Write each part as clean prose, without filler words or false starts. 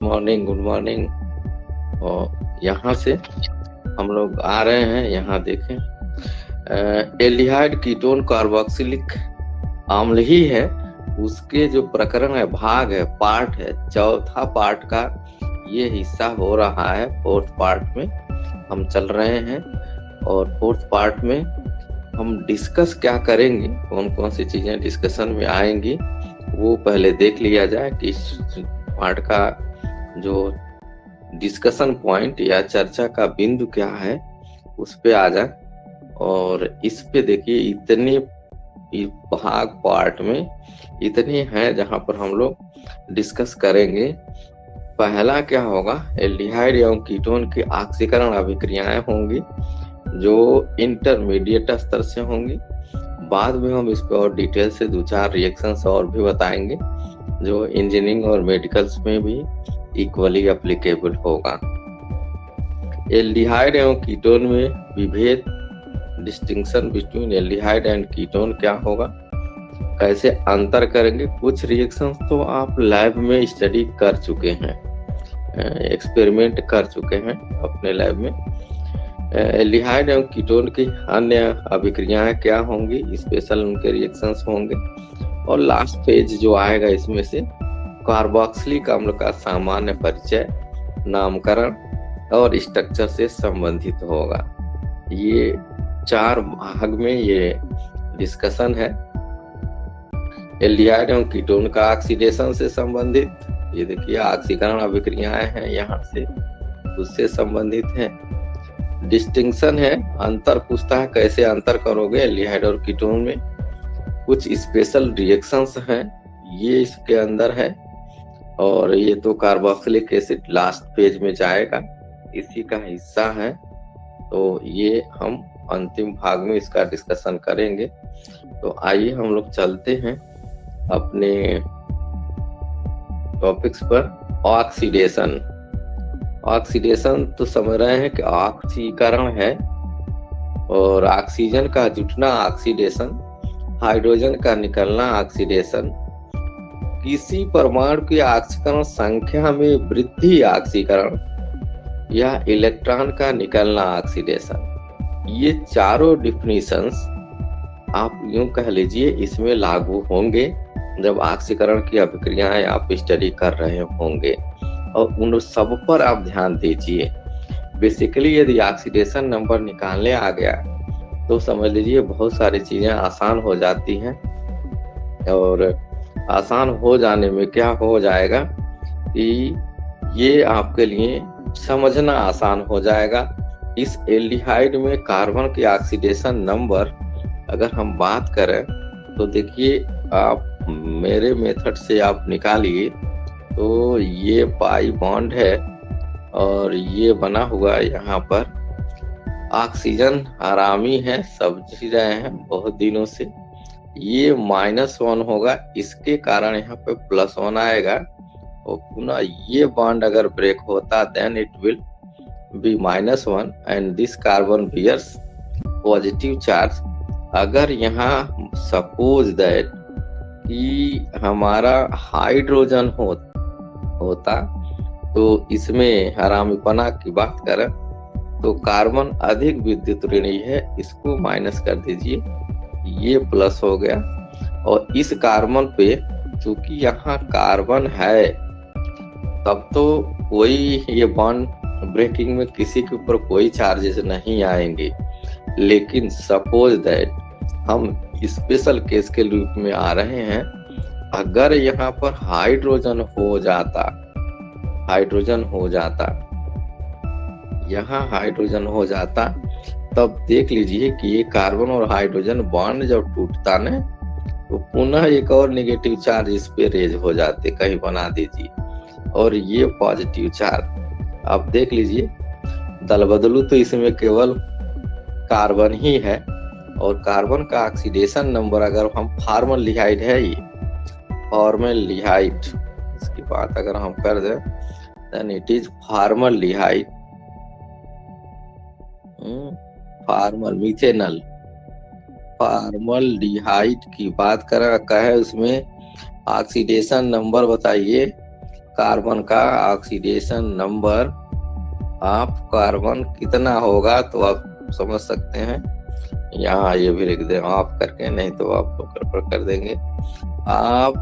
Good morning. और यहाँ से हम लोग आ रहे हैं, यहाँ देखें एल्डिहाइड कीटोन कार्बोक्सिलिक अम्ल ही है, उसके जो प्रकरण है, भाग है, पार्ट है, चौथा पार्ट का ये हिस्सा हो रहा है। फोर्थ पार्ट में हम चल रहे हैं और फोर्थ पार्ट में हम डिस्कस क्या करेंगे, कौन कौन सी चीजें डिस्कशन में आएंगी वो पहले देख लिया जाए कि इस पार्ट का जो डिस्कशन पॉइंट या चर्चा का बिंदु क्या है उस पे आ जाए। और इस पे देखिए इतने भाग पार्ट में इतने हैं जहां पर हम लोग डिस्कस करेंगे। पहला क्या होगा, एल्डिहाइड एवं कीटोन की ऑक्सीकरण अभिक्रियाएं होंगी जो इंटरमीडिएट स्तर से होंगी। बाद में हम इस पर और डिटेल से 2-4 रिएक्शंस और भी बताएंगे जो इंजीनियरिंग और मेडिकल्स में भी इक्वली एप्लीकेबल होगा। एल्डिहाइड एवं कीटोन में विभेद, distinction between aldehyde and ketone क्या होगा, कैसे अंतर करेंगे। कुछ रिएक्शंस तो आप लैब में स्टडी कर चुके हैं, एक्सपेरिमेंट कर चुके हैं अपने लैब में। एल्डिहाइड एवं कीटोन की अन्य अभिक्रियाएं क्या होंगी, स्पेशल उनके रिएक्शंस होंगे। और लास्ट पेज जो आएगा इसमें से कार्बोक्सिलिक अम्ल का सामान्य परिचय, नामकरण और स्ट्रक्चर से संबंधित होगा। ये 4 भाग में ये डिस्कशन है। एल्डिहाइड एवं कीटोन का ऑक्सीडेशन से संबंधित, ये देखिए ऑक्सीकरण अभिक्रियाएं हैं यहाँ से, उससे संबंधित है। डिस्टिंक्शन है, अंतर पूछता है कैसे अंतर करोगे एल्डिहाइड और कीटोन में। कुछ स्पेशल रिएक्शंस हैं, ये इसके अंदर है। और ये तो कार्बोक्सिलिक एसिड लास्ट पेज में जाएगा, इसी का हिस्सा है। तो ये हम अंतिम भाग में इसका डिस्कशन करेंगे। तो आइए हम लोग चलते हैं अपने टॉपिक्स पर। ऑक्सीडेशन, ऑक्सीडेशन तो समझ रहे हैं कि ऑक्सीकरण है, और ऑक्सीजन का जुटना ऑक्सीडेशन, हाइड्रोजन का निकलना ऑक्सीडेशन, किसी परमाणु की ऑक्सीकरण संख्या में वृद्धि ऑक्सीकरण, या इलेक्ट्रॉन का निकलना ऑक्सीडेशन। ये चारों डिफिनीशंस आप यूं कह लीजिए इसमें लागू होंगे जब ऑक्सीकरण की अभिक्रियाएं आप स्टडी कर रहे होंगे, और उन सब पर आप ध्यान दीजिए। बेसिकली यदि ऑक्सीडेशन नंबर निकालने आ गया तो समझ लीजिए बहुत सारी चीजें आसान हो जाती हैं। और आसान हो जाने में क्या हो जाएगा कि ये आपके लिए समझना आसान हो जाएगा। इस एल्डिहाइड में कार्बन की ऑक्सीडेशन नंबर अगर हम बात करें तो देखिए, आप मेरे मेथड से आप निकालिए तो ये पाई बॉन्ड है और ये बना हुआ यहाँ पर ऑक्सीजन आरामी है, सब जी रहे हैं बहुत दिनों से। ये -1 होगा, इसके कारण यहाँ पे +1 आएगा। और पुनः ये बॉन्ड अगर ब्रेक होता then it will be -1 and this carbon bears positive charge. अगर यहाँ सपोज दैट कि हमारा हाइड्रोजन होता तो इसमें हरामीपना की बात करें तो कार्बन अधिक विद्युत ऋणी है, इसको माइनस कर दीजिए, ये प्लस हो गया। और इस कार्बन पे चूंकि यहाँ कार्बन है तब तो कोई ये बॉन्ड ब्रेकिंग में किसी के ऊपर कोई चार्जेस नहीं आएंगे। लेकिन सपोज दैट हम स्पेशल केस के रूप में आ रहे हैं, अगर यहाँ पर हाइड्रोजन हो जाता, यहाँ हाइड्रोजन हो जाता, तब देख लीजिए कि ये कार्बन और हाइड्रोजन बॉन्ड जब टूटता ना तो पुनः एक और नेगेटिव चार्ज इस पे रेज हो जाते, कहीं बना दीजिए, और ये पॉजिटिव चार्ज। अब देख लीजिए दल बदलू तो इसमें केवल कार्बन ही है, और कार्बन का ऑक्सीडेशन नंबर अगर हम फॉर्मल्डिहाइड है, ये फॉर्मल्डिहाइड, इसकी बात अगर हम कर दें then it is formaldehyde, methanal formaldehyde की बात करें, कहे उसमें ऑक्सीडेशन नंबर बताइए कार्बन का ऑक्सीडेशन नंबर ऑफ कार्बन कितना होगा, तो आप समझ सकते हैं। यहाँ ये भी लिख दें ऑफ करके, नहीं तो आप गड़बड़ कर देंगे। आप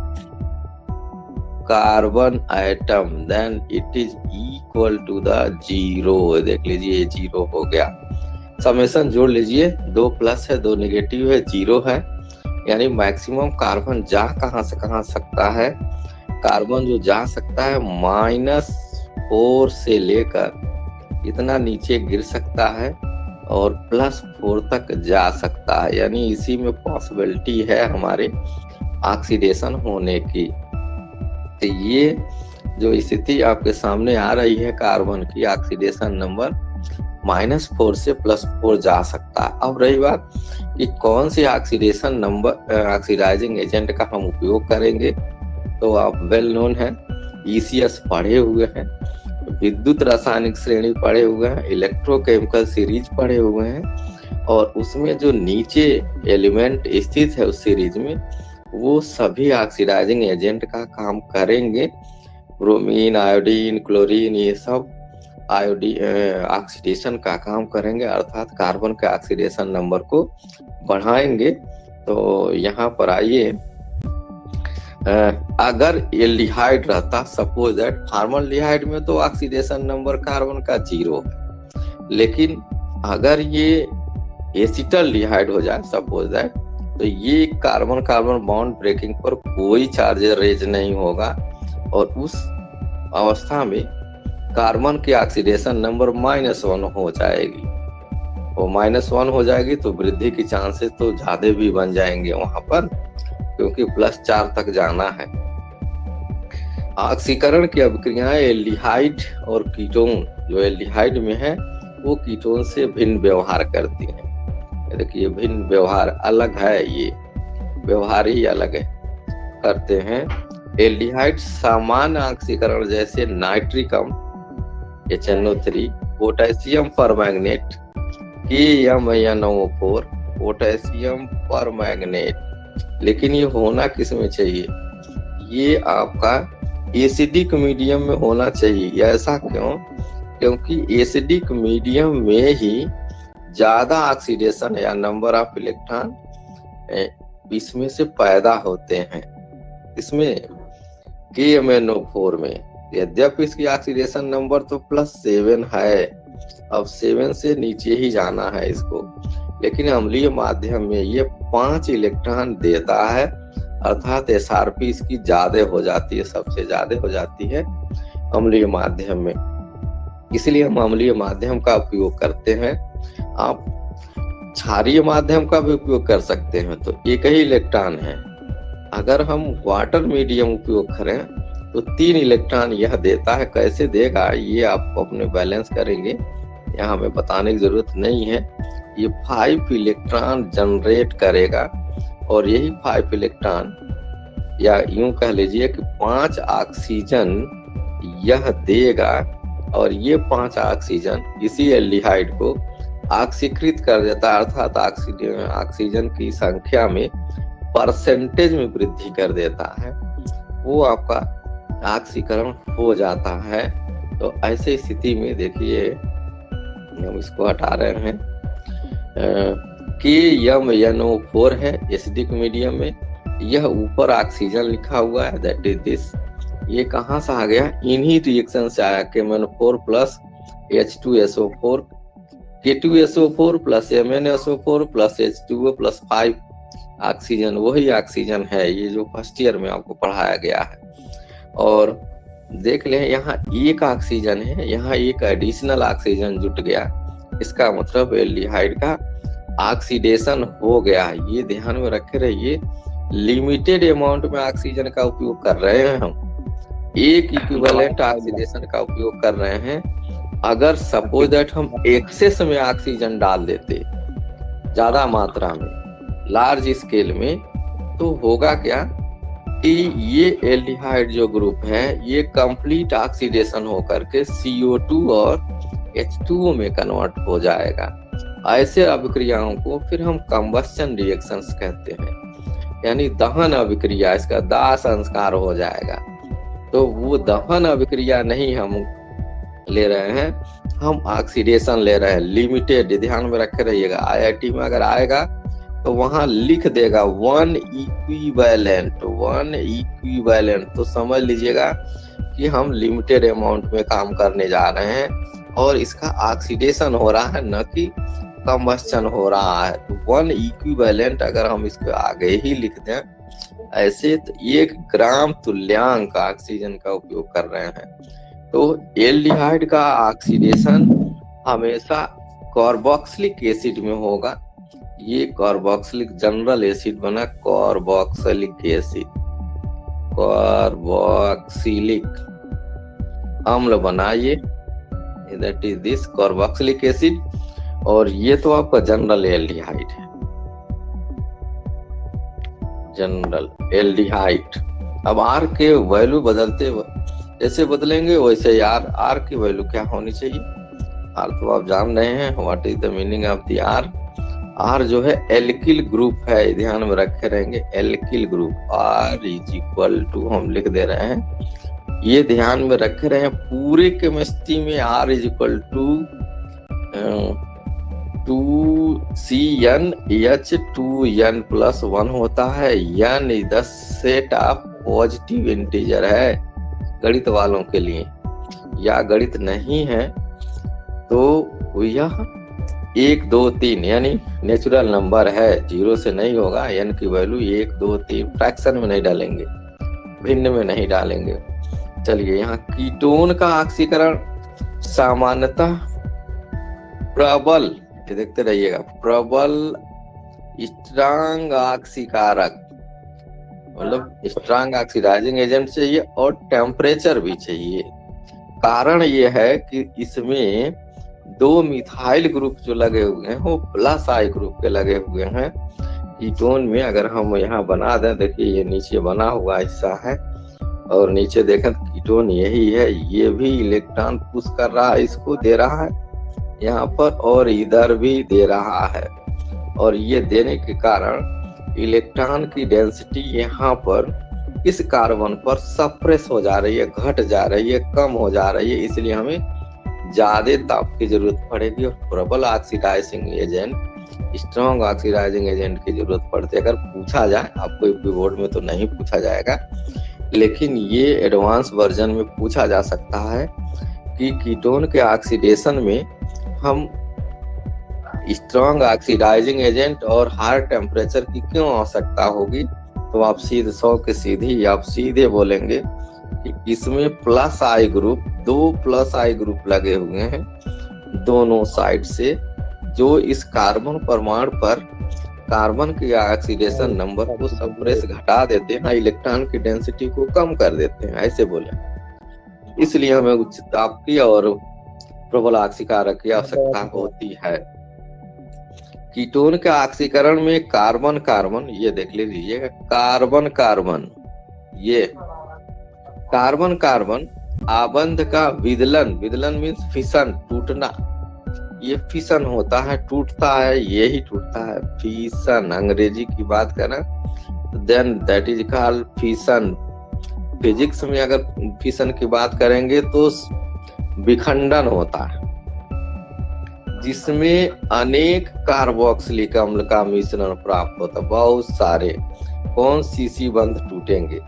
carbon atom then it is equal to the 0। देख लीजिए, ये 0 हो गया। समेशन जोड़ लीजिए, 2 प्लस है 2 नेगेटिव है 0 है, यानी मैक्सिमम कार्बन जा कहां से कहां सकता है। कार्बन जो जा सकता है -4 से लेकर इतना नीचे गिर सकता है और +4 तक जा सकता है, यानी इसी में पॉसिबिलिटी है हमारे ऑक्सीडेशन होने की। तो ये जो स्थिति आपके सामने आ रही है कार्बन की, ऑक्सीडेशन नंबर -4 से +4 जा सकता है। अब रही बात कि कौन सी ऑक्सीडेशन नंबर ऑक्सीडाइजिंग एजेंट का हम उपयोग करेंगे, तो आप वेल नोन है, ECS पढ़े हुए हैं, विद्युत रासायनिक श्रेणी पढ़े हुए हैं, इलेक्ट्रोकेमिकल सीरीज पढ़े हुए हैं, और उसमें जो नीचे एलिमेंट स्थित है उस सीरीज में वो सभी ऑक्सीडाइजिंग एजेंट का काम करेंगे। ब्रोमीन, आयोडीन, क्लोरीन, ये सब ऑक्सीडेशन का काम करेंगे, अर्थात कार्बन के ऑक्सीडेशन नंबर को बढ़ाएंगे। तो यहाँ पर आइए, अगर एल्डिहाइड रहता, सपोज दैट फॉर्मल्डिहाइड में तो ऑक्सीडेशन नंबर कार्बन का 0 है, लेकिन अगर ये एसिटल्डिहाइड हो जाए सपोज दैट, तो ये कार्बन कार्बन बॉन्ड ब्रेकिंग पर कोई चार्ज रेज नहीं होगा, और उस अवस्था में कार्बन की ऑक्सीडेशन नंबर -1 हो जाएगी। वो -1 हो जाएगी तो वृद्धि की चांसेस तो ज्यादा भी बन जाएंगे वहां पर, क्योंकि +4 तक जाना है। ऑक्सीकरण की अभिक्रियाएं एल्डिहाइड और कीटोन, जो एल्डिहाइड में है वो कीटोन से भिन्न व्यवहार करती हैं। देखिए भिन्न व्यवहार अलग है, ये व्यवहार ही अलग है, करते हैं। एल्डिहाइड सामान्य ऑक्सीकरण जैसे nitricum HNO3, potassium permanganate KMnO4, potassium permanganate, लेकिन ये होना किस में चाहिए, ये आपका एसिडिक मीडियम में होना चाहिए। ऐसा क्यों? क्योंकि एसिडिक मीडियम में ही ज्यादा ऑक्सीडेशन या नंबर ऑफ इलेक्ट्रॉन इसमें से पैदा होते हैं। इसमें KMnO4 में यद्यपि इसकी ऑक्सीडेशन नंबर तो +7 है, अब 7 से नीचे ही जाना है इसको, लेकिन अम्लीय माध्यम में ये 5 इलेक्ट्रॉन देता है, अर्थात SRP इसकी ज्यादा हो जाती है, सबसे ज्यादा हो जाती है अम्लीय माध्यम में, इसलिए हम अम्लीय माध्यम का उपयोग करते हैं। आप क्षारीय माध्यम का भी उपयोग कर सकते हैं, तो एक ही इलेक्ट्रॉन है। अगर हम वाटर मीडियम उपयोग करें तो 3 इलेक्ट्रॉन यह देता है। कैसे देगा ये आप अपने बैलेंस करेंगे, यहाँ हमें बताने की जरूरत नहीं है। ये 5 इलेक्ट्रॉन जनरेट करेगा, और यही 5 इलेक्ट्रॉन, या यूं कह लीजिए कि 5 ऑक्सीजन यह देगा, और ये 5 ऑक्सीजन इसी एल्डिहाइड को ऑक्सीकृत कर देता है, अर्थात ऑक्सीजन की संख्या में परसेंटेज में वृद्धि कर देता है, वो आपका ऑक्सीकरण हो जाता है। तो ऐसे स्थिति में देखिए, हम इसको हटा रहे हैं, KMnO4 है एसिडिक मीडियम में, यह ऊपर ऑक्सीजन लिखा हुआ है, दैट इज दिस। ये कहाँ से आ गया, इन्हीं रिएक्शन से आया, KMnO4 plus H2SO4, K2SO4 plus MnSO4 plus H2O plus 5 oxygen, वही ऑक्सीजन है ये जो फर्स्ट ईयर में आपको पढ़ाया गया है। और देख लें यहाँ एक ऑक्सीजन है, यहाँ एक एडिशनल ऑक्सीजन जुट गया, इसका मतलब एल्डिहाइड का ऑक्सीडेशन हो गया। ये ध्यान में रखे रहिए, लिमिटेड अमाउंट में ऑक्सीजन का उपयोग कर रहे हैं हम, एक इक्विवेलेंट ऑक्सीडेशन का उपयोग कर रहे हैं। अगर सपोज दैट हम एक्सेस में ऑक्सीजन डाल देते, ज्यादा मात्रा में, लार्ज स्केल में, तो होगा क्या कि ये एल्डिहाइड जो ग्रुप है ये कंप्लीट ऑक्सीडेशन होकर के CO2 और H2O में कन्वर्ट हो जाएगा। ऐसे अभिक्रियाओं को फिर हम कंबस्शन रिएक्शंस कहते हैं, यानी दहन अभिक्रिया, इसका दाह संस्कार हो जाएगा। तो वो दहन अभिक्रिया नहीं हम ले रहे हैं, हम ऑक्सीडेशन ले रहे हैं। लिमिटेड, ध्यान में रखे रहिएगा। IIT में अगर आएगा तो वहां लिख देगा 1 इक्विवेलेंट, तो समझ लीजिएगा कि हम लिमिटेड अमाउंट में काम करने जा रहे हैं और इसका ऑक्सीडेशन हो रहा है, न कि कंबस्चन हो रहा है। तो 1 इक्विवेलेंट अगर हम इसको आगे ही लिख दें ऐसे, तो 1 ग्राम तुल्यांक ऑक्सीजन का उपयोग कर रहे हैं। तो एल्डिहाइड का ऑक्सीडेशन हमेशा कार्बोक्सिलिक एसिड में होगा। ये कार्बोक्सिलिक जनरल एसिड बना, कार्बोक्सिलिक एसिड, कार्बोक्सिलिक अम्ल बना ये, that is this carboxylic acid. और ये तो आपका जनरल एल्डिहाइड है, जनरल एल्डिहाइड। अब आर के वैल्यू बदलते जैसे बदलेंगे वैसे आर की वैल्यू क्या होनी चाहिए। आर तो आप जान रहे हैं, what is the meaning of the R. R जो है एल्किल ग्रुप है, ध्यान में रखे रहेंगे। Alkyl group R is equal to हम लिख दे रहे हैं, ये ध्यान में रखे रहे हैं। पूरे केमिस्ट्री में are is equal to 2CnH2n+1 होता है। n is the set of positive integer है गणित वालों के लिए, या गणित नहीं है तो यह 1 2 3 यानी नेचुरल नंबर है, 0 से नहीं होगा। n की वैल्यू 1 2 3 फ्रैक्शन में नहीं डालेंगे, भिन्न में नहीं डालेंगे। चलिए, यहाँ कीटोन का ऑक्सीकरण सामान्यतः प्रबल, ये देखते रहिएगा, प्रबल स्ट्रांग ऑक्सीकारक, मतलब स्ट्रांग ऑक्सीडाइजिंग एजेंट चाहिए और टेम्परेचर भी चाहिए। कारण ये है कि इसमें 2 मिथाइल ग्रुप जो लगे हुए हैं वो प्लस आई ग्रुप के लगे हुए हैं। कीटोन में अगर हम यहाँ बना दें, देखिए ये नीचे बना हुआ हिस्सा है और नीचे देखें तो कीटोन यही है। ये भी इलेक्ट्रॉन पुश कर रहा है, इसको दे रहा है यहाँ पर, और इधर भी दे रहा है। और ये देने के कारण इलेक्ट्रॉन की डेंसिटी यहाँ पर इस कार्बन पर सप्रेस हो जा रही है, घट जा रही है, कम हो जा रही है। इसलिए हमें ज्यादा ताप की जरूरत पड़ेगी और प्रबल oxidising agent, strong oxidising agent की जरूरत पड़ती है। अगर पूछा जाए, आपको यूपी बोर्ड में तो नहीं पूछा जाएगा, लेकिन ये एडवांस वर्जन में पूछा जा सकता है कि कीटोन के ऑक्सीडेशन में हम स्ट्रॉन्ग ऑक्सीडाइजिंग एजेंट और हाई टेम्परेचर की क्यों आवश्यकता होगी। तो आप सीधे 100 के सीधी आप सीधे बोलेंगे कि इसमें प्लस आई ग्रुप, 2 प्लस आई ग्रुप लगे हुए हैं दोनों साइड से, जो इस कार्बन परमाणु पर कार्बन की ऑक्सीडेशन नंबर को सप्रेस, घटा देते हैं, इलेक्ट्रॉन की डेंसिटी को कम कर देते हैं, ऐसे बोले। इसलिए हमें उच्च ताप की और प्रबल ऑक्सीकारक की आवश्यकता होती है। कीटोन के ऑक्सीकरण में कार्बन कार्बन, ये देख लीजिएगा, कार्बन कार्बन, ये कार्बन कार्बन आबंध का विदलन, विदलन मीन्स फिशन, टूटना, ये फिशन होता है, टूटता है, यही टूटता है, फिशन। अंग्रेजी की बात करें then that is called fission. Physics में अगर फिशन की बात करेंगे तो विखंडन होता है, जिसमें अनेक कार्बोक्सिलिक अम्ल का मिश्रण प्राप्त होता है, बहुत सारे। कौन? सीसी बंध टूटेंगे।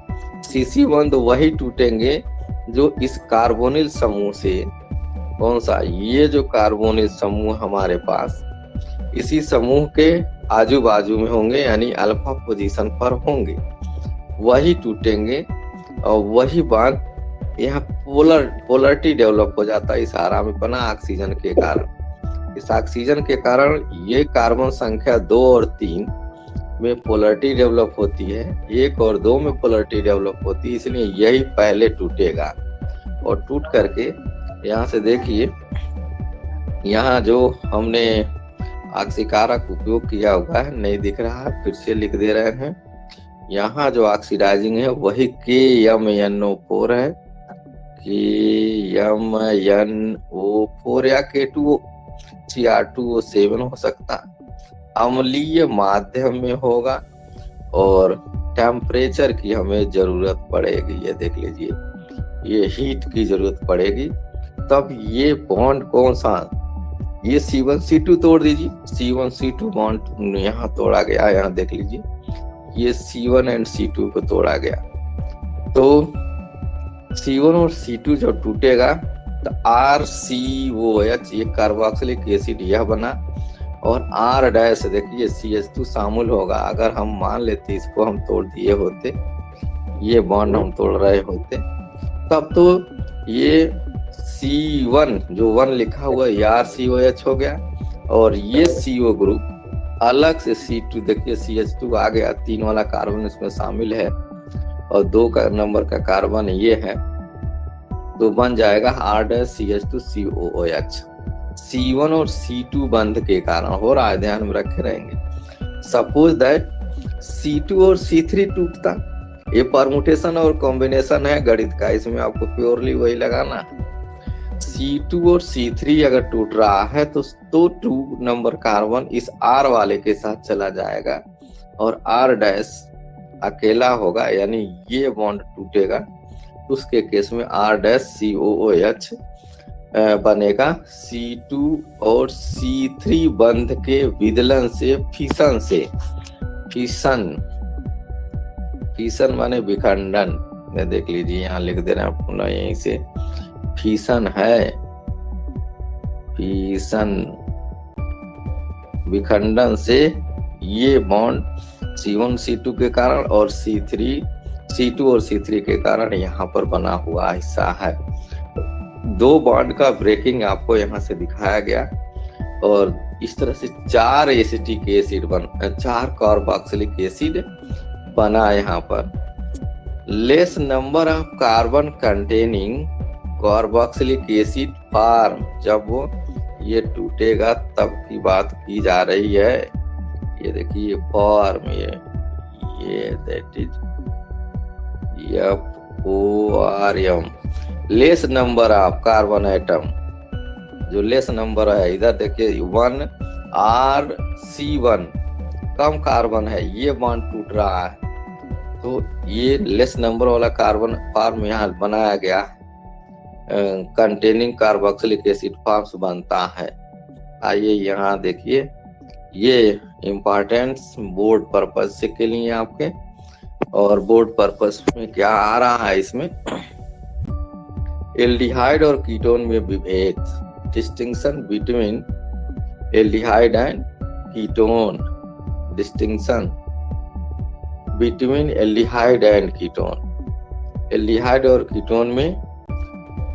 सीसी बंध वही टूटेंगे जो इस कार्बोनिल समूह से, कौन सा? ये जो कार्बोनिल समूह हमारे पास इसी समूह के आजू बाजू में होंगे, यानी अल्फा पोजीशन पर होंगे, वही टूटेंगे। और वही बात यहाँ पोलरिटी डेवलप हो जाता है इस आरामीपना ऑक्सीजन के कारण। इस ऑक्सीजन के कारण ये कार्बन संख्या 2 और 3 में पोलरिटी डेवलप होती है, 1 और 2 में पोलरिटी डेवलप होती है, इसलिए यही पहले टूटेगा। और टूट करके यहाँ से देखिए, यहाँ जो हमने ऑक्सीकारक उपयोग किया हुआ है नहीं दिख रहा है, फिर से लिख दे रहे हैं। यहाँ जो ऑक्सीडाइजिंग है वही KMnO4 है, KMnO4 या K2CR2O7 हो सकता, अम्लीय माध्यम में होगा और टेम्परेचर की हमें जरूरत पड़ेगी। ये देख लीजिए, ये हीट की जरूरत पड़ेगी, तब ये बॉन्ड कौन सा, ये C1C2 तोड़ दीजिए, C1C2 बॉन्ड यहाँ तोड़ा गया, यहाँ देख लीजिए ये C1 एंड C2 को तोड़ा गया। तो C1 और C2 जब टूटेगा तो RCOH, ये कार्बोक्सिलिक एसिड यह बना, और R डैश देखिए CH2 शामिल होगा। अगर हम मान लेते इसको हम तोड़ दिए होते, ये बॉन्ड हम तोड़ रहे होते, तब तो ये C1 जो 1 लिखा हुआ है RCOH हो गया, और ये CO ग्रुप अलग से C2 देखिए CH2 आ गया, 3 वाला कार्बन इसमें शामिल है और 2 का नंबर का कार्बन ये है, तो बन जाएगा R-CH2COOH। C1 और C2 बंध के कारण हो रहा है, ध्यान में रखे रहेंगे। सपोज दैट C2 और C3 टूटता, ये परमुटेशन और कॉम्बिनेशन है गणित का, इसमें आपको प्योरली वही लगाना है। C2 और C3 अगर टूट रहा है तो 2 नंबर कार्बन इस R वाले के साथ चला जाएगा और R डैश अकेला होगा, यानी ये बॉन्ड टूटेगा, उसके केस में R-COOH बनेगा। C2 और C3 बंध के विदलन से, फिशन माने विखंडन में, देख लीजिए यहाँ लिख दे रहे हैं पुनः यहीं से, फिशन है, फिशन विखंडन से ये बॉन्ड C1 C2 के कारण और C2 और C3 के कारण यहाँ पर बना हुआ हिस्सा है। 2 बॉन्ड का ब्रेकिंग आपको यहाँ से दिखाया गया, और इस तरह से 4 एसिटिक एसिड 4 कार्बोक्सिलिक एसिड बना यहाँ पर। Less number of carbon containing carboxylic acid form, जब वो ये टूटेगा तब की बात की जा रही है। ये देखिए फॉर्म, ये that is FORM, less number of carbon atom, जो लेस नंबर है, इधर देखिए 1 RC1 कम कार्बन है, ये बॉन्ड टूट रहा है, तो ये लेस नंबर वाला कार्बन फॉर्म यहाँ बनाया गया, कंटेनिंग कार्बोक्सिलिक एसिड फॉर्म्स बनता है। आइए यहाँ देखिए, ये इम्पोर्टेंस बोर्ड पर्पस से के लिए आपके, और बोर्ड पर्पस में क्या आ रहा है इसमें, एल्डिहाइड और कीटोन में विभेद, distinction between aldehyde and ketone, distinction between aldehyde and ketone, aldehyde और कीटोन में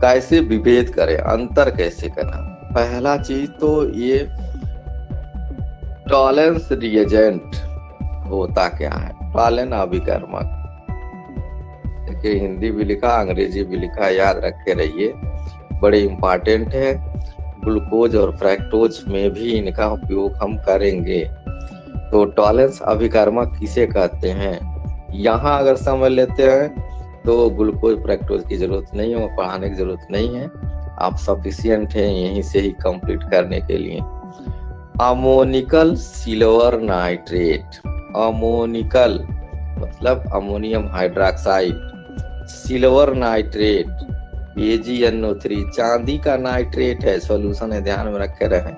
कैसे विभेद करें, अंतर कैसे करना। पहला चीज तो ये टॉलेंस रिएजेंट होता क्या है, टॉलेन अभिकर्मक, देखिए हिंदी भी लिखा अंग्रेजी भी लिखा, याद रखे रहिए, बड़े इंपॉर्टेंट है। ग्लूकोज और फ्रैक्टोज में भी इनका उपयोग हम करेंगे। तो टॉलेंस अभिकर्मक किसे कहते हैं, यहाँ अगर समझ लेते हैं तो ग्लूकोज फ्रैक्टोज की जरूरत नहीं है, पढ़ाने की जरूरत नहीं है, आप सफिशिएंट हैं यहीं से ही कंप्लीट करने के लिए। अमोनिकल सिल्वर नाइट्रेट, अमोनिकल मतलब ammonium hydroxide, silver nitrate AgNO3 चांदी का नाइट्रेट है, सॉल्यूशन है, ध्यान में रखे रहें।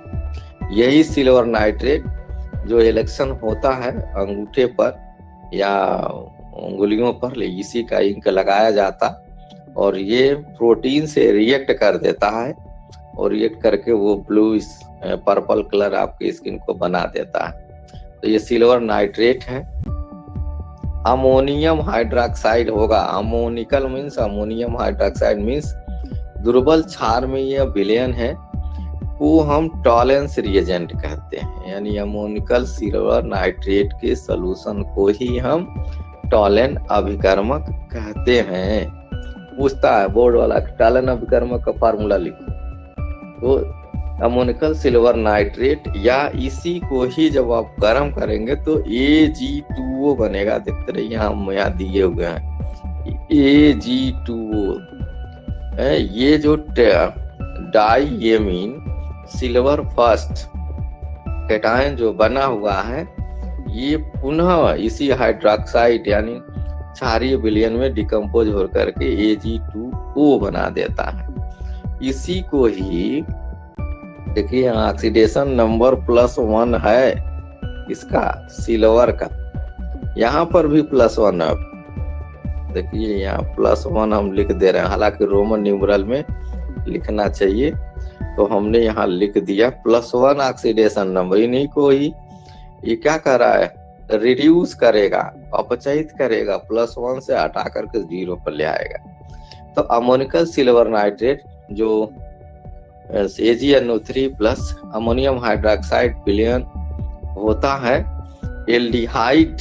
यही सिल्वर नाइट्रेट जो इलेक्शन होता है अंगूठे पर या उंगलियों पर, इसी का इंक लगाया जाता, और ये प्रोटीन से रिएक्ट कर देता है, और रिएक्ट करके वो ब्लू पर्पल कलर आपकी स्किन को बना देता है। तो ये सिल्वर नाइट्रेट है। अमोनियम हाइड्रोक्साइड होगा, ammoniacal means ammonium hydroxide means दुर्बल क्षार में यह विलयन है, वो हम टॉलेंस रिएजेंट कहते हैं, यानी अमोनिकल सिल्वर नाइट्रेट के सॉल्यूशन को ही हम टॉलेन अभिकर्मक कहते हैं। पूछता है बोर्ड वाला टॉलेन अभिकर्मक का फार्मूला लिखो, तो अमोनिकल सिल्वर नाइट्रेट या इसी को ही जब आप गर्म करेंगे तो Ag2O बनेगा, देखते रहिए यहाँ दिए हुए हैं Ag2O। ये जो डाइएमीन सिल्वर फर्स्ट कैटायन जो बना हुआ है, ये पुनः इसी हाइड्रोक्साइड यानी क्षारीय विलयन में डिकम्पोज होकर के Ag2O बना देता है। इसी को ही देखिए ऑक्सीडेशन नंबर +1 है इसका सिल्वर का, यहाँ पर भी +1 है। देखिए यहाँ +1 हम लिख दे रहे हैं, हालांकि रोमन न्यूमरल में लिखना चाहिए, तो हमने यहाँ लिख दिया +1 ऑक्सीडेशन नंबर। इन्हीं को ही ये क्या कर रहा है, रिड्यूस करेगा, अपचयित करेगा, +1 से हटा करके 0 पर ले आएगा। तो अमोनिकल सिल्वर नाइट्रेट जो AgNO3 प्लस अमोनियम हाइड्रोक्साइड विलयन होता है एल्डिहाइड,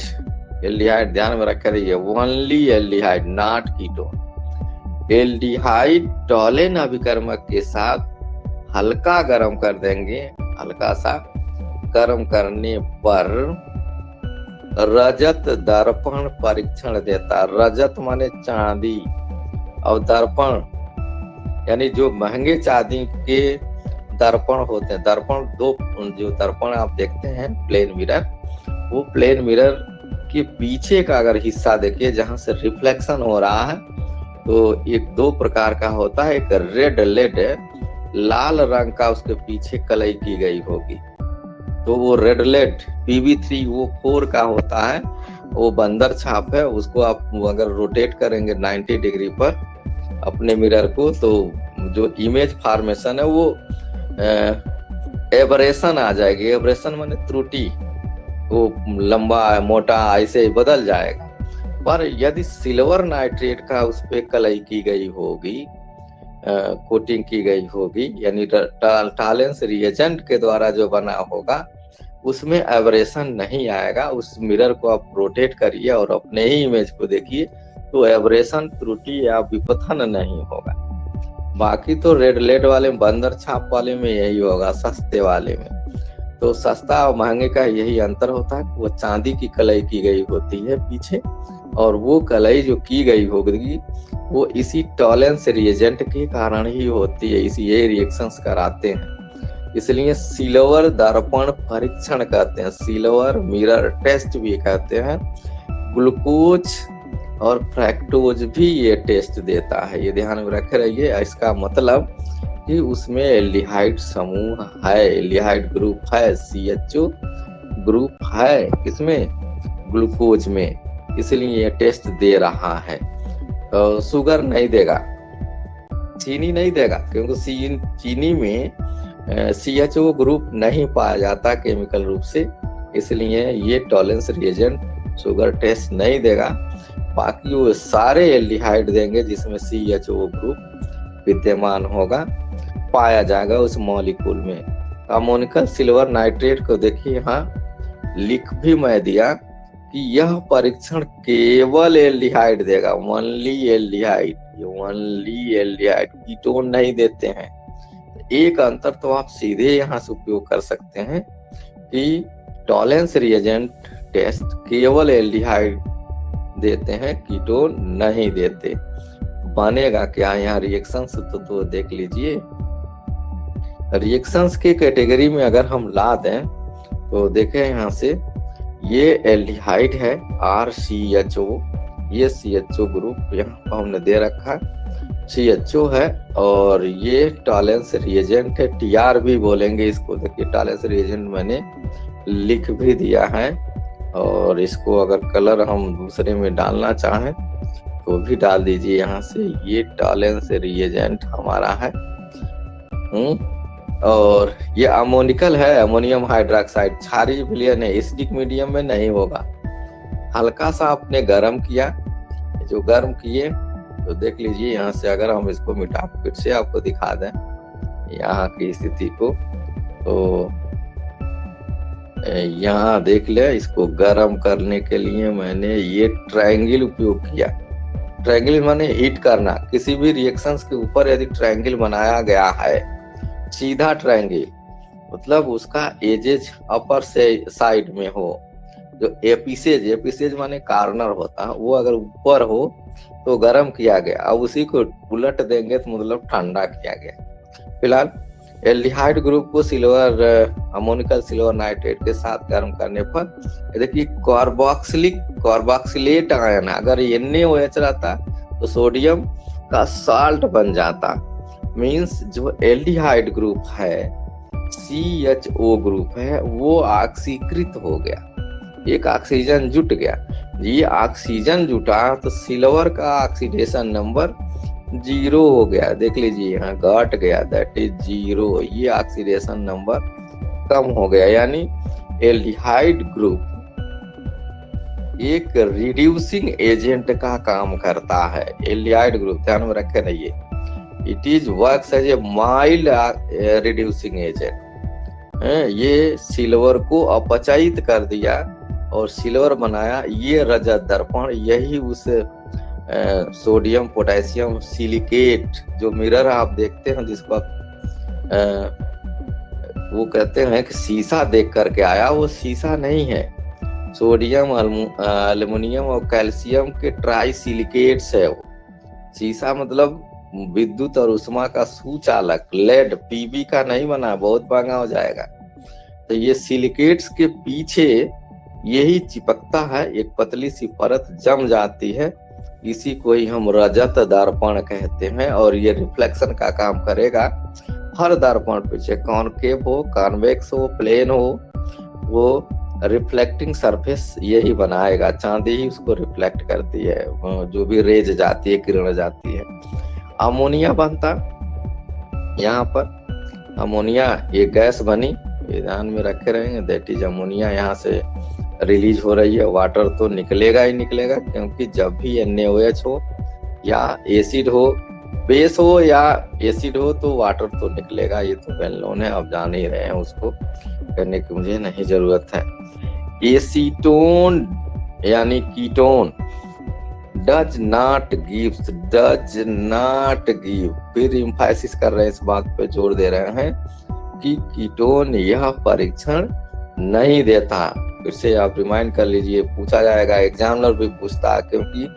एल्डिहाइड ध्यान में रख रही है, only aldehyde not ketone. Aldehyde Tollens अभिकर्मक के साथ हल्का गर्म कर देंगे, हल्का सा गर्म करने पर रजत दर्पण परीक्षण देता। रजत माने चांदी और दर्पण यानी जो महंगे चांदी के दर्पण होते हैं, दर्पण दो जो दर्पण आप देखते हैं प्लेन मिरर, वो प्लेन मिरर के पीछे का अगर हिस्सा देखिए जहां से रिफ्लेक्शन हो रहा है, तो एक 2 प्रकार का होता है। एक रेड लेड लाल रंग का उसके पीछे कलई की गई होगी, तो वो रेड लेड PB3O4 का होता है, वो बंदर छाप है। उसको आप अगर रोटेट करेंगे 90 डिग्री पर अपने मिरर को, तो जो इमेज फॉर्मेशन है वो एबरेशन आ जाएगी। एबरेशन माने त्रुटि, वो लंबा मोटा ऐसे बदल जाएगा। पर यदि सिल्वर नाइट्रेट का उस पे कलई की गई होगी, कोटिंग की गई होगी, यानी टॉलेंस रिएजेंट के द्वारा जो बना होगा, उसमें एबरेशन नहीं आएगा। उस मिरर को आप रोटेट करिए और अपने ही इमेज को देखिए, तो एबरेशन त्रुटि या विपथन नहीं होगा। बाकी तो रेड लेड वाले बंदर छाप वाले में यही होगा, सस्ते वाले में। तो सस्ता और महंगे का यही अंतर होता है, वो चांदी की कलई की गई होती है पीछे, और वो कलई जो की गई होगी वो इसी टॉलेंस रिएजेंट के कारण ही होती है, इसी ये रिएक्शंस कराते हैं। इसलिए सिल्वर दर्पण परीक्षण कहते हैं, सिल्वर मिरर टेस्ट भी कहते हैं। ग्लूकोज और फ्रैक्टोज भी ये टेस्ट देता है, ये ध्यान में रखे रहिए। इसका मतलब कि उसमें एल्डिहाइड समूह है, एल्डिहाइड ग्रुप है, CHO ग्रुप है किसमें, ग्लूकोज में, इसलिए ये टेस्ट दे रहा है। शुगर नहीं देगा, चीनी नहीं देगा, क्योंकि चीनी में CHO ग्रुप नहीं पाया जाता केमिकल रूप से, इसलिए ये टॉलेंस रिएजेंट शुगर टेस्ट नहीं देगा। बाकी वो सारे एल्डिहाइड देंगे जिसमें CHO ग्रुप विद्यमान होगा, पाया जाएगा उस मॉलिक्यूल में। अमोनिकल सिल्वर नाइट्रेट को देखिए, यहाँ लिख भी मैं दिया कि यह परीक्षण केवल एल्डिहाइड देगा, only aldehyde, only aldehyde, ketone नहीं देते हैं। एक अंतर तो आप सीधे यहाँ से उपयोग कर सकते हैं कि टॉलेंस रिएजेंट टेस्ट केवल एल्डिहाइड देते हैं, कीटोन नहीं देते। बनेगा क्या यहाँ रिएक्शंस, तो देख लीजिए। रिएक्शंस के कैटेगरी में अगर हम ला दें तो देखें यहाँ से, ये एल्डिहाइड है RCHO, ये CHO ग्रुप यहाँ पर हमने दे रखा, CHO है, और ये टॉलेंस रिएजेंट है, TR भी बोलेंगे इसको। देखिए टॉलेंस रिएजेंट मैंने लिख भी दिया है, और इसको अगर कलर हम दूसरे में डालना चाहें तो भी डाल दीजिए यहाँ से। ये टॉलेंस रिएजेंट हमारा है। और ये अमोनिकल है, अमोनियम हाइड्रोक्साइड, क्षारीय विलयन है, एसिडिक मीडियम में नहीं होगा। हल्का सा आपने गर्म किया, जो गर्म किए तो देख लीजिए यहाँ से, अगर हम इसको मिटा फिर से आपको दिखा दें यहाँ की स्थिति को, तो यहाँ देख ले, इसको गर्म करने के लिए मैंने ये ट्रायंगल उपयोग किया। ट्रायंगल माने हीट करना, किसी भी रिएक्शंस के ऊपर यदि ट्रायंगल बनाया गया है, सीधा ट्रायंगल, मतलब उसका एजेज अपर से साइड में हो, जो एपिसेज, एपिसेज माने कार्नर होता है, वो अगर ऊपर हो तो गर्म किया गया, अब उसी को उलट देंगे तो मतलब ठंडा किया गया। फिलहाल एल्डिहाइड ग्रुप को सिल्वर अमोनिकल सिल्वर नाइट्रेट के साथ गर्म करने पर देखिए कार्बोक्सिलेट आयन, अगर NaOH रहता तो सोडियम का साल्ट बन जाता। मींस जो एल्डिहाइड ग्रुप है, CHO ग्रुप है, वो ऑक्सीकृत हो गया, एक ऑक्सीजन जुट गया। ये ऑक्सीजन जुटा तो सिल्वर का ऑक्सीडेशन नंबर 0 हो गया। देख लीजिए यहाँ घट गया, दैट इज 0। ये ऑक्सीडेशन नंबर कम हो गया, यानी एल्डिहाइड ग्रुप एक रिड्यूसिंग एजेंट का काम करता है। एल्डिहाइड ग्रुप ध्यान में रखे रहिए, it is works as a mild reducing agent. ये सिल्वर को अपचयित कर दिया और सिल्वर बनाया। ये रजत दर्पण, यही उस सोडियम पोटेशियम सिलिकेट जो मिरर आप देखते हैं, जिसको वो कहते हैं कि शीशा देख करके आया, वो शीशा नहीं है, सोडियम एल्युमिनियम और कैल्शियम के ट्राई सिलिकेट्स है। वो शीशा मतलब विद्युत और उष्मा का सुचालक, लेड PB का नहीं बना, बहुत महंगा हो जाएगा। तो ये सिलिकेट्स के पीछे यही चिपकता है, एक पतली सी परत जम जाती है, इसी को ही हम रजत दर्पण कहते हैं। और ये रिफ्लेक्शन का काम करेगा। हर दर्पण पीछे कॉनकेव हो, कॉन्वेक्स हो, प्लेन हो, वो रिफ्लेक्टिंग सरफेस यही बनाएगा। चांदी ही उसको रिफ्लेक्ट करती है, जो भी रेज जाती है, किरण जाती है। अमोनिया बनता यहाँ पर, अमोनिया ये गैस बनी, ध्यान में रखे रहेंगे, दैट इज अमोनिया यहाँ से रिलीज हो रही है। वाटर तो निकलेगा ही निकलेगा, क्योंकि जब भी NaOH हो या एसिड हो, बेस हो या एसिड हो, तो वाटर तो निकलेगा। ये तो वेल नोन है, आप जान ही रहे हैं, उसको करने की मुझे नहीं जरूरत है। एसीटोन यानी कीटोन डज नॉट गिव, फिर एम्फासिस कर रहे हैं, इस बात पे जोर दे रहे हैं कि कीटोन यह परीक्षण नहीं देता। फिर से आप रिमाइंड कर लीजिए, पूछा जाएगा, एग्जामिनर भी पूछता, क्योंकि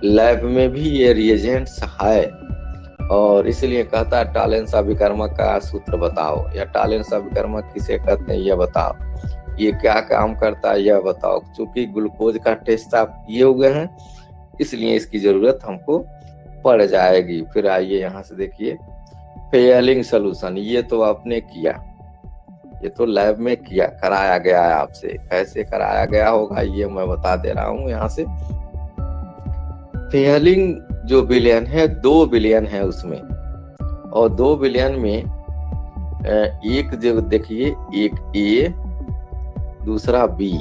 लैब में भी ये रिएजेंट्स है। और इसलिए कहता है टालेंस अभिकर्मक का सूत्र बताओ, या टालेंस अभिकर्मक किसे कहते हैं यह बताओ, ये क्या काम करता है यह बताओ। चूंकि ग्लूकोज का टेस्ट आप किए हुए हैं, इसलिए इसकी जरूरत हमको पड़ जाएगी। फिर आइए यहाँ से देखिए, फेयलिंग सोल्यूशन, ये तो आपने किया, ये तो लैब में किया, कराया गया है आपसे। कैसे कराया गया होगा ये मैं बता दे रहा हूँ यहाँ से। फेयलिंग जो बिलियन है, 2 बिलियन है उसमें, और 2 बिलियन में एक जो देखिए, एक A दूसरा B,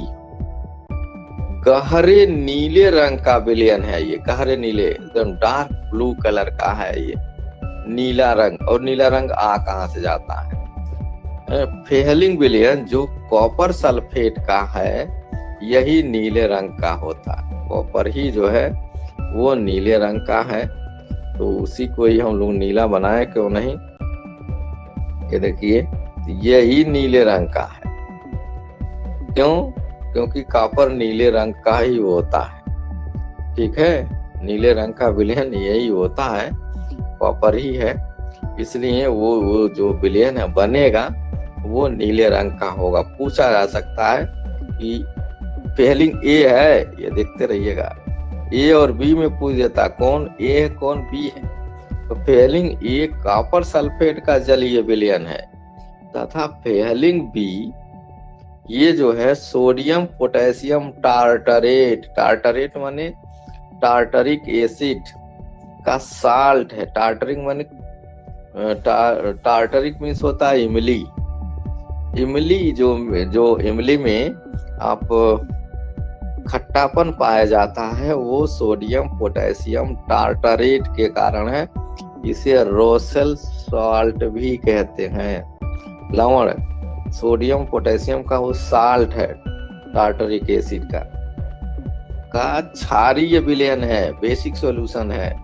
गहरे नीले रंग का बिलियन है ये, गहरे नीले, एकदम डार्क ब्लू कलर का है ये नीला रंग। और नीला रंग कहाँ से जाता है? फेयलिंग बिलियन जो कॉपर सल्फेट का है, यही नीले रंग का होता है। कॉपर ही जो है वो नीले रंग का है, तो उसी को ही हम लोग नीला बनाए, क्यों नहीं। ये देखिए, यही नीले रंग का है। क्यों? क्योंकि कॉपर नीले रंग का ही होता है। ठीक है, नीले रंग का बिलियन यही होता है, कॉपर ही है, इसलिए वो जो बिलियन है बनेगा वो नीले रंग का होगा। पूछा जा सकता है कि फेयलिंग A है, ये देखते रहिएगा, A और B में पूछ देता कौन A है कौन B है। तो फेयलिंग A कॉपर सल्फेट का जलीय विलयन है, तथा फेयलिंग B ये जो है सोडियम पोटेशियम टार्टरेट, टार्टरेट माने टार्टरिक एसिड का साल्ट है। टार्टरिक माने टार्टरिक मीन्स होता है इमली। इमली जो इमली में आप खट्टापन पाया जाता है, वो सोडियम पोटेशियम टार्टरेट के कारण है। इसे रोसेल सॉल्ट भी कहते हैं। लवण सोडियम पोटेशियम का वो साल्ट है, टार्टरिक एसिड का क्षारीय विलयन है, बेसिक सॉल्यूशन है।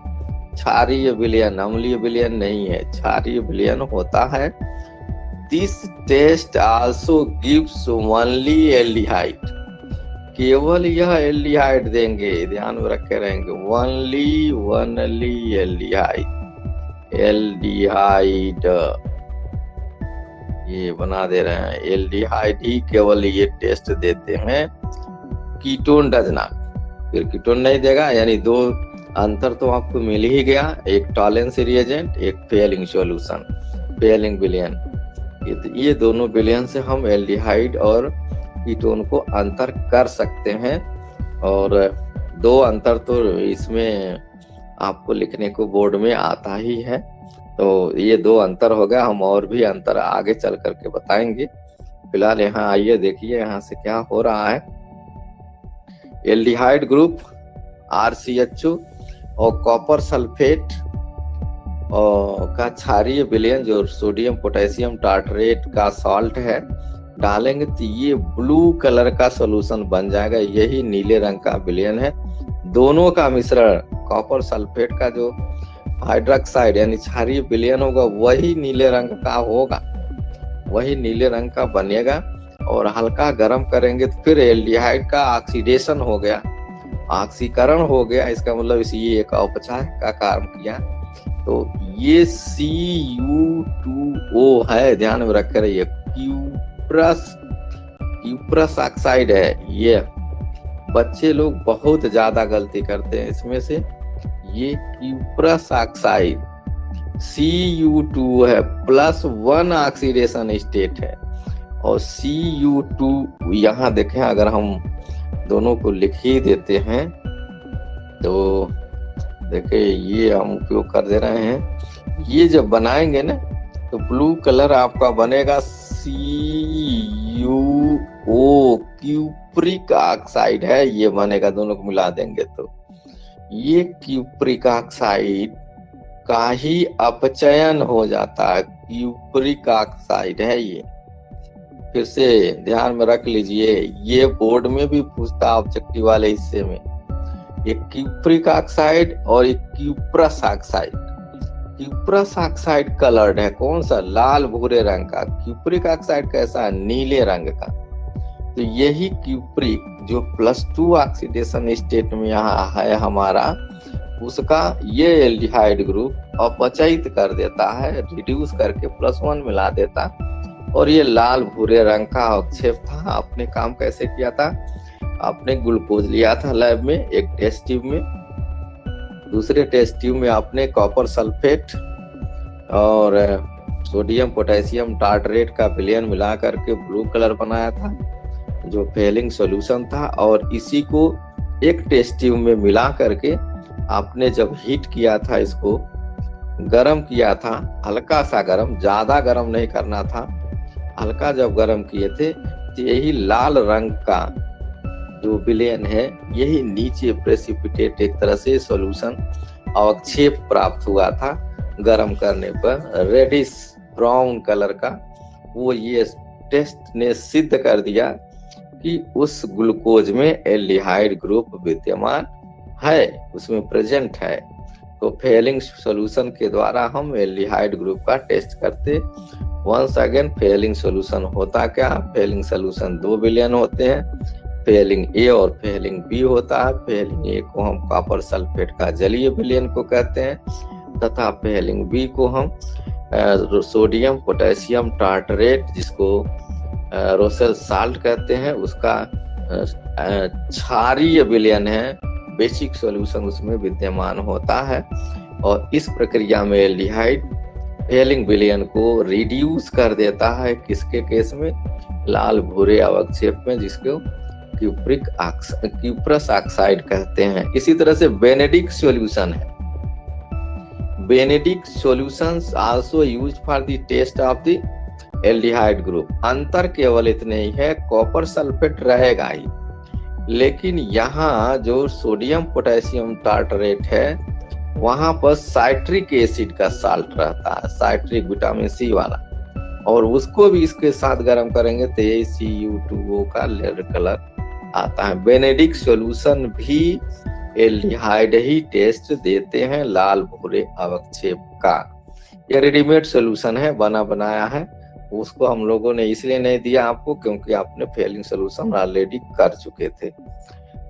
क्षारीय विलयन, अम्लीय विलयन नहीं है, क्षारीय विलयन होता है। This test also gives only aldehyde, केवल यह एल्डिहाइड देंगे, ध्यान में रखे रहेंगे, ओनली एल्डिहाइड। ये बना दे रहे हैं, एल्डिहाइड ही केवल ये टेस्ट देते हैं, कीटोन डज नॉट। फिर कीटोन नहीं देगा, यानी दो अंतर तो आपको मिल ही गया, एक टॉलेंस रिएजेंट, एक फेलिंग सॉल्यूशन, फेलिंग विलयन। ये दोनों विलयन से हम एल्डिहाइड और कीटोन को अंतर कर सकते हैं। और दो अंतर तो इसमें आपको लिखने को बोर्ड में आता ही है। तो ये दो अंतर हो गया, हम और भी अंतर आगे चल करके बताएंगे। फिलहाल यहाँ आइए, देखिए यहाँ से क्या हो रहा है। एल्डिहाइड ग्रुप RCHO और कॉपर सल्फेट और का क्षारीय विलयन जो सोडियम पोटेशियम टार्टरेट का सॉल्ट है डालेंगे तो ये ब्लू कलर का सॉल्यूशन बन जाएगा। यही नीले रंग का विलयन है। दोनों का मिश्रण, कॉपर सल्फेट का जो हाइड्रोक्साइड यानी क्षारीय विलयन होगा वही नीले रंग का होगा, वही नीले रंग का बनेगा। और हल्का गर्म करेंगे तो फिर एल्डिहाइड का ऑक्सीडेशन हो गया, ऑक्सीकरण हो गया। इसका मतलब ये एक अपचाय का काम किया। तो ये CU2O है, ध्यान में रख कर, ये क्यूप्रस ऑक्साइड है। ये बच्चे लोग बहुत ज्यादा गलती करते हैं इसमें से। ये क्यूप्रस ऑक्साइड CU2 है, +1 ऑक्सीडेशन स्टेट है। और CU2 यहाँ देखें, अगर हम दोनों को लिख ही देते हैं तो देखिए ये हम उपयोग कर दे रहे हैं। ये जब बनाएंगे ना तो ब्लू कलर आपका बनेगा CuO, क्यूप्रिक ऑक्साइड है, ये बनेगा। दोनों को मिला देंगे तो ये क्यूप्रिक ऑक्साइड का ही अपचयन हो जाता है, क्यूप्रिक ऑक्साइड है ये। फिर से ध्यान में रख लीजिए, ये बोर्ड में भी पूछता ऑब्जेक्टिव वाले हिस्से में। एक क्यूप्रिक ऑक्साइड और एक cuprous oxide. Cuprous oxide coloured है, कौन सा? लाल भूरे रंग का। क्यूप्रिक ऑक्साइड कैसा है? नीले रंग का। तो यही क्यूप्रिक जो +2 ऑक्सीडेशन स्टेट में यहाँ है हमारा, उसका ये एल्डिहाइड ग्रुप अपचयित कर देता है, रिड्यूस करके +1 मिला देता। और ये लाल भूरे रंग का अवक्षेप था। आपने काम कैसे किया था? आपने ग्लूकोज लिया था लैब में एक टेस्ट ट्यूब में, दूसरे टेस्ट ट्यूब में आपने कॉपर सल्फेट और सोडियम पोटेशियम टार्टरेट का विलयन मिला करके ब्लू कलर बनाया था जो फेलिंग सॉल्यूशन था। और इसी को एक टेस्ट ट्यूब में मिला करके आपने जब हीट किया था, इसको गरम किया था, हल्का सा गरम, ज्यादा गरम नहीं करना था, हल्का जब गरम किए थे तो यही लाल रंग का जो विलयन है यही नीचे प्रेसिपिटेट एक तरह से सॉल्यूशन अवक्षेप प्राप्त हुआ था गरम करने पर, रेडिश ब्राउन कलर का। वो ये टेस्ट ने सिद्ध कर दिया कि उस ग्लूकोज में एल्डिहाइड ग्रुप विद्यमान है, उसमें प्रेजेंट है। तो फेलिंग सॉल्यूशन के द्वारा हम एल्डिहाइड ग्रुप का टेस्ट करते। वंस अगेन, फेलिंग सॉल्यूशन होता क्या? फेलिंग सॉल्यूशन 2 विलयन होते हैं, फेलिंग ए और फेलिंग बी होता है। फेलिंग ए को हम कॉपर सल्फेट का जलीय विलयन को कहते हैं, तथा फेलिंग बी को हम सोडियम पोटेशियम टार्टरेट, जिसको रोसेल साल्ट कहते हैं, उसका क्षारीय विलयन है, बेसिक सॉल्यूशन उसमें विद्यमान होता है। और इस प्रक्रिया में एल्डिहाइड फेलिंग विलयन को रिड्यूस कर देता है, किसके केस में? लाल भूरे अवक्षेप में, जिसको क्यूप्रस ऑक्साइड कहते हैं। इसी तरह से बेनेडिक्ट सॉल्यूशन है। Benedict solutions also used for the test of the aldehyde group. अंतर केवल इतने ही है, कॉपर सल्फेट रहेगा ही, लेकिन यहाँ जो सोडियम पोटेशियम टार्टरेट है वहां पर साइट्रिक एसिड का साल्ट रहता है, साइट्रिक विटामिन C वाला, और उसको भी इसके साथ गर्म करेंगे तो ये CU2O का रेड कलर आता है। बेनेडिक्ट सॉल्यूशन भी एल्डिहाइड ही टेस्ट देते हैं, लाल भूरे अवक्षेप का। ये रेडीमेड सॉल्यूशन है, बना बनाया है, उसको हम लोगों ने इसलिए नहीं दिया आपको क्योंकि आपने फेलिंग सॉल्यूशन ऑलरेडी कर चुके थे।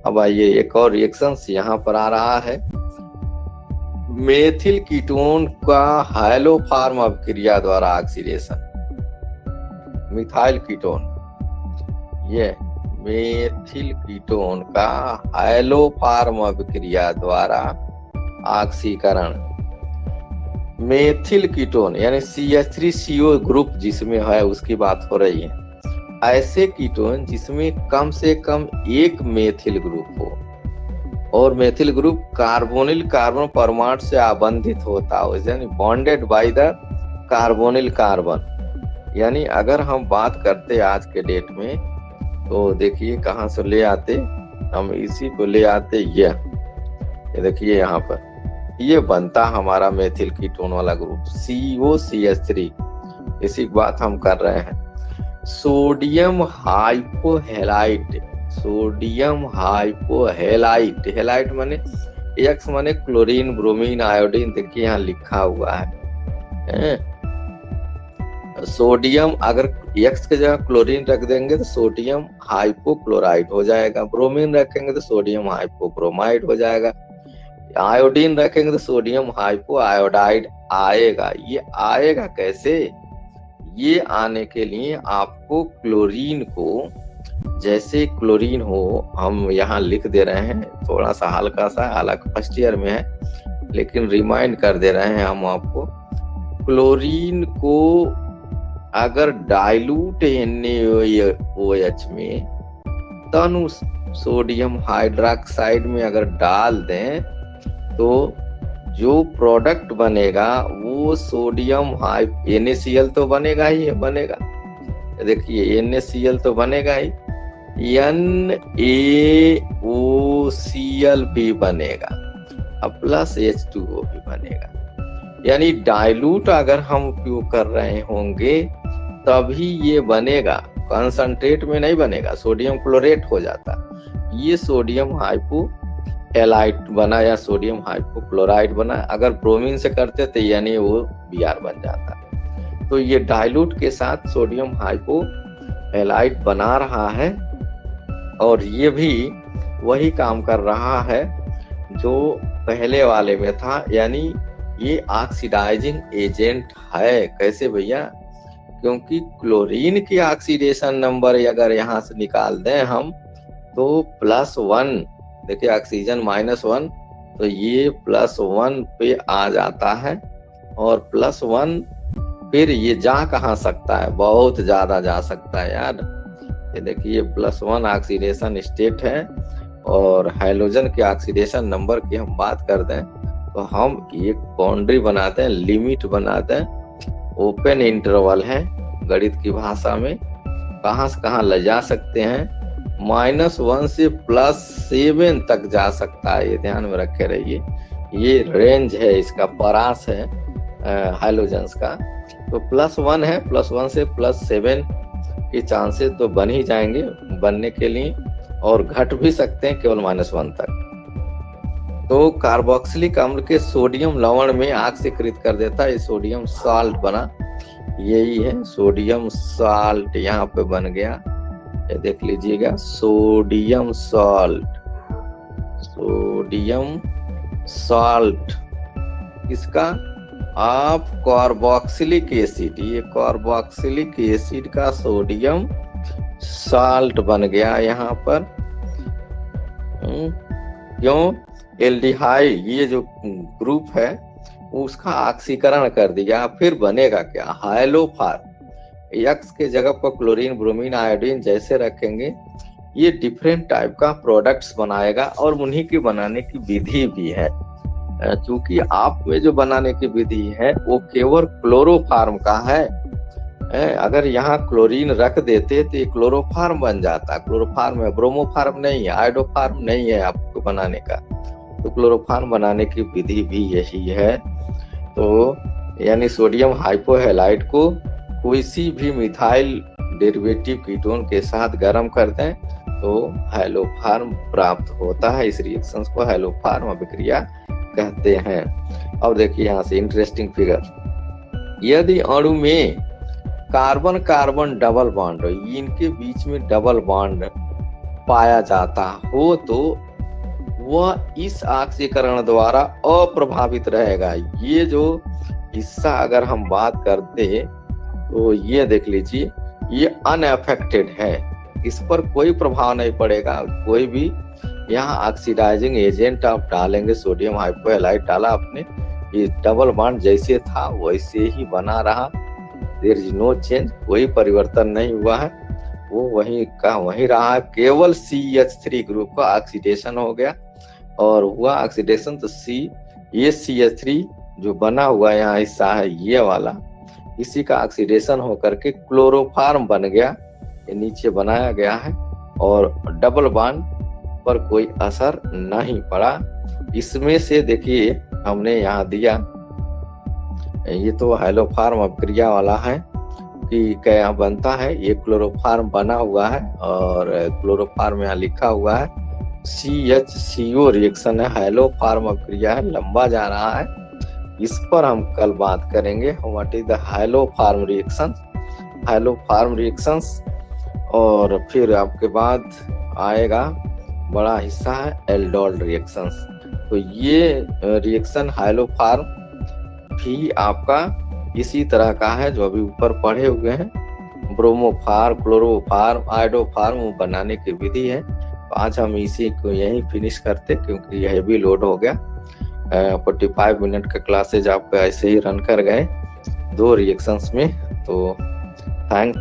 अब आइए एक और रिएक्शन यहाँ पर आ रहा है। मेथिल कीटोन का हाइलोफॉर्म अभिक्रिया द्वारा ऑक्सीडेशन। मिथाइल कीटोन, ये मेथिल कीटोन का हैलोफार्म अभिक्रिया द्वारा ऑक्सीकरण। मेथिल कीटोन यानी CH3CO ग्रुप जिसमें है उसकी बात हो रही है। ऐसे कीटोन जिसमें कम से कम एक मेथिल ग्रुप हो और मेथिल ग्रुप कार्बोनिल कार्बन परमाणु से आबंधित होता हो, यानी bonded by the carbonyl carbon. यानी अगर हम बात करते आज के डेट में तो देखिए कहाँ से ले आते हम, इसी को ले आते, ये देखिए यहाँ पर ये बनता हमारा मेथिल कीटोन वाला ग्रुप COCH3। इसी बात हम कर रहे हैं। सोडियम हाइपोहेलाइट, सोडियम हाइपोहेलाइट, हेलाइट माने X माने क्लोरीन ब्रोमीन आयोडीन, देखिए यहाँ लिखा हुआ है। सोडियम अगर X के जगह क्लोरीन रख देंगे तो सोडियम हाइपोक्लोराइड हो जाएगा, ब्रोमीन रखेंगे तो सोडियम हाइपोब्रोमाइड हो जाएगा, आयोडीन रखेंगे तो सोडियम हाइपो आयोडाइड आएगा। ये आएगा कैसे? ये आने के लिए आपको क्लोरीन को, जैसे क्लोरीन हो, हम यहाँ लिख दे रहे हैं थोड़ा सा हल्का सा, हालांकि फर्स्ट ईयर में है लेकिन रिमाइंड कर दे रहे हैं हम आपको। क्लोरीन को अगर डाइल्यूट NaOH में तनु सोडियम हाइड्रोक्साइड में अगर डाल दें तो जो प्रोडक्ट बनेगा वो सोडियम NaCl तो बनेगा ही बनेगा, देखिए NaCl तो बनेगा ही, NaOCl भी बनेगा, अब प्लस H2O भी बनेगा। यानी डाइल्यूट अगर हम उपयोग कर रहे होंगे तभी ये बनेगा, कंसंट्रेट में नहीं बनेगा, सोडियम क्लोरेट हो जाता। ये सोडियम हाइपो हेलाइट बना या सोडियम हाइपोक्लोराइड बना। अगर ब्रोमीन से करते तो यानी वो Br बन जाता। तो ये डाइल्यूट के साथ सोडियम हाइपोहेलाइट बना रहा है और ये भी वही काम कर रहा है जो पहले वाले में था, यानी ये ऑक्सीडाइजिंग एजेंट है। कैसे भैया? क्योंकि क्लोरीन की ऑक्सीडेशन नंबर अगर यहाँ से निकाल दें हम तो +1, देखिए ऑक्सीजन -1 तो ये +1 पे आ जाता है और +1 फिर ये जा कहाँ सकता है, बहुत ज्यादा जा सकता है यार। ये देखिए +1 ऑक्सीडेशन स्टेट है और हाइड्रोजन के ऑक्सीडेशन नंबर की हम बात कर दें तो हम एक बाउंड्री बनाते हैं, लिमिट बनाते हैं, ओपन इंटरवल है गणित की भाषा में, कहाँ से कहाँ ले जा सकते हैं, -1 से +7 तक जा सकता है, ये ध्यान में रखे रहिए। ये रेंज है इसका, परास है हाइड्रोजन्स का। तो +1 है, +1 से +7 के चांसेस तो बन ही जाएंगे बनने के लिए, और घट भी सकते हैं केवल -1 तक। तो कार्बोक्सिलिक अम्ल के सोडियम लवण में ऑक्सीकृत कर देता है, ये सोडियम साल्ट बना, यही है सोडियम साल्ट, यहाँ पे बन गया, ये देख लीजिएगा सोडियम साल्ट, सोडियम साल्ट किसका? आप कार्बोक्सिलिक एसिड, ये कार्बोक्सिलिक एसिड का सोडियम साल्ट बन गया यहाँ पर। क्यों? एल्डिहाइड ये जो ग्रुप है उसका ऑक्सीकरण कर दिया, फिर बनेगा क्या? हाइलोफार्म। X के जगह पर क्लोरीन ब्रोमीन आयोडीन जैसे रखेंगे ये डिफरेंट टाइप का प्रोडक्ट्स बनाएगा और उन्हीं की बनाने की विधि भी है। क्योंकि आप में जो बनाने की विधि है वो केवल क्लोरोफार्म का है। अगर यहाँ क्लोरीन रख देते तो ये क्लोरोफार्म बन जाता, क्लोरोफार्म है, ब्रोमोफार्म नहीं है, आयोडोफार्म नहीं है आपको बनाने का। तो क्लोरोफार्म बनाने की विधि भी यही है। तो यानी सोडियम हाइपोहेलाइट को किसी भी मिथाइल डेरिवेटिव कीटोन के साथ गर्म कर दें तो हैलोफार्म प्राप्त होता है। इस रिएक्शन को हैलोफार्म अभिक्रिया कहते हैं। अब देखिए यहाँ से इंटरेस्टिंग फिगर, यदि अणु में कार्बन कार्बन डबल बॉन्ड, इनके बीच में डबल बॉन्ड पाया जाता हो तो वह इस ऑक्सीकरण द्वारा अप्रभावित रहेगा। ये जो हिस्सा अगर हम बात करते तो ये देख लीजिए, ये अनअफेक्टेड है, इस पर कोई प्रभाव नहीं पड़ेगा। कोई भी यहाँ ऑक्सीडाइजिंग एजेंट आप डालेंगे, सोडियम हाइपोहैलाइड डाला आपने, ये डबल बॉन्ड जैसे था वैसे ही बना रहा, देयर इज नो चेंज, कोई परिवर्तन नहीं हुआ है, वो वहीं का वहीं रहा है। केवल CH3 ग्रुप का ऑक्सीडेशन हो गया, और हुआ ऑक्सीडेशन तो ये CH3 जो बना हुआ यहाँ हिस्सा है ये वाला, इसी का ऑक्सीडेशन होकर के क्लोरोफॉर्म बन गया, ये नीचे बनाया गया है, और डबल बॉन्ड पर कोई असर नहीं पड़ा। इसमें से देखिए हमने यहाँ दिया, ये तो हाइलोफॉर्म अभिक्रिया वाला है कि क्या बनता है, ये क्लोरोफॉर्म बना हुआ है, और क्लोरोफॉर्म यहाँ लिखा हुआ है, CHCO रिएक्शन है, हाइलोफॉर्म अभिक्रिया है, लंबा जा रहा है, इस पर हम कल बात करेंगे। व्हाट इज द हाइलोफॉर्म रिएक्शंस, और फिर आपके बाद आएगा बड़ा हिस्सा है एल्डोल रिएक्शंस। तो ये रिएक्शन हाइलोफॉर्म भी आपका इसी तरह का है जो अभी ऊपर पढ़े हुए हैं, ब्रोमोफॉर्म, क्लोरोफॉर्म, आयोडोफॉर्म बनाने की विधि है। तो आज हम इसी को यहीं फिनिश करते, क्योंकि यह भी लोड हो गया। 45 मिनट का क्लासेज आपका ऐसे ही रन कर गए 2 रिएक्शंस में। तो थैंक